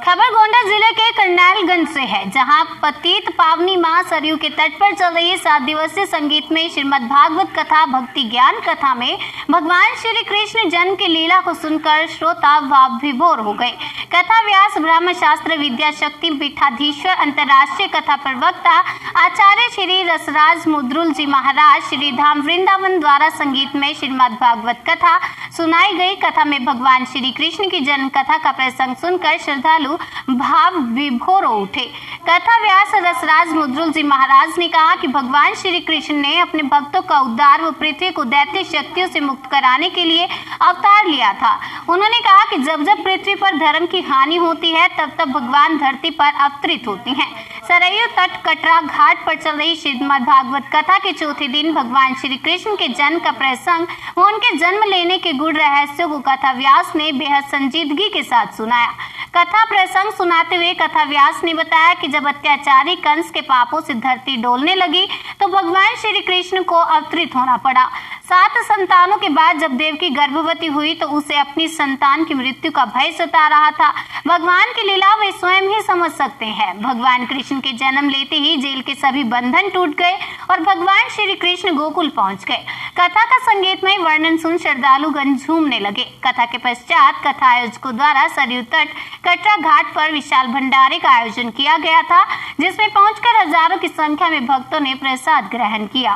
खबर गोंडा जिले के करनैलगंज से है, जहां पतित पावनी मां सरयू के तट पर चल रही 7 दिवसीय संगीत में श्रीमद् भागवत कथा भक्ति ज्ञान कथा में भगवान श्री कृष्ण जन्म की लीला को सुनकर श्रोता भाव विभोर हो गए। कथा व्यास ब्रह्म शास्त्र विद्या शक्ति पीठाधीश्वर अंतर्राष्ट्रीय कथा प्रवक्ता आचार्य श्री रसराज मुद्रुल जी महाराज श्री धाम वृंदावन द्वारा संगीत में श्रीमद् भागवत कथा सुनाई गई। कथा में भगवान श्री कृष्ण की जन्म कथा का प्रसंग सुनकर श्रद्धालु भाव विभोर हो उठे। कथा व्यास रसराज मुद्रुल जी महाराज ने कहा कि भगवान श्री कृष्ण ने अपने भक्तों का उद्धार व पृथ्वी को दैत्य शक्तियों से मुक्त कराने के लिए अवतार लिया था। उन्होंने कहा कि जब जब पृथ्वी पर धर्म की हानि होती है तब तब भगवान धरती पर अवतरित होते हैं। सरयू तट कटरा घाट पर चल रही श्रीमद् भागवत कथा के चौथे दिन भगवान श्री कृष्ण के जन्म का प्रसंग व उनके जन्म लेने के गुड़ रहस्यों को कथा व्यास ने बेहद संजीदगी के साथ सुनाया। कथा प्रसंग सुनाते हुए कथा व्यास ने बताया कि जब अत्याचारी कंस के पापों से धरती डोलने लगी तो भगवान श्री कृष्ण को अवतरित होना पड़ा। 7 संतानों के बाद जब देवकी गर्भवती हुई तो उसे अपनी संतान की मृत्यु का भय सता रहा था। भगवान की लीला वे स्वयं ही समझ सकते हैं। भगवान कृष्ण के जन्म लेते ही जेल के सभी बंधन टूट गए और भगवान श्री कृष्ण गोकुल पहुंच गए। कथा का संगीतमय वर्णन सुन श्रद्धालुगण झूमने लगे। कथा के पश्चात कथा आयोजकों द्वारा सरयू तट कटरा घाट पर विशाल भंडारे का आयोजन किया गया था, जिसमें पहुंचकर हजारों की संख्या में भक्तों ने प्रसाद ग्रहण किया।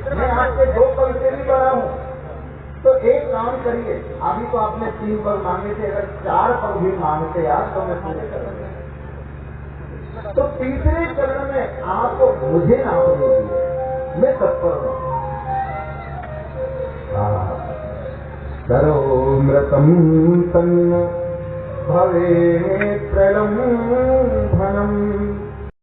मैं आपसे 2 पल से भी बड़ा हूँ, तो एक काम करिए। अभी तो आपने 3 पल मांगे थे, अगर 4 पल भी मांगते यार तो मैं पूरे करूंगा। तो तीसरे चरण में आपको मुझे ना होगी, मैं तत्पर हूँ। करो मृतम तन्न भवे प्रणम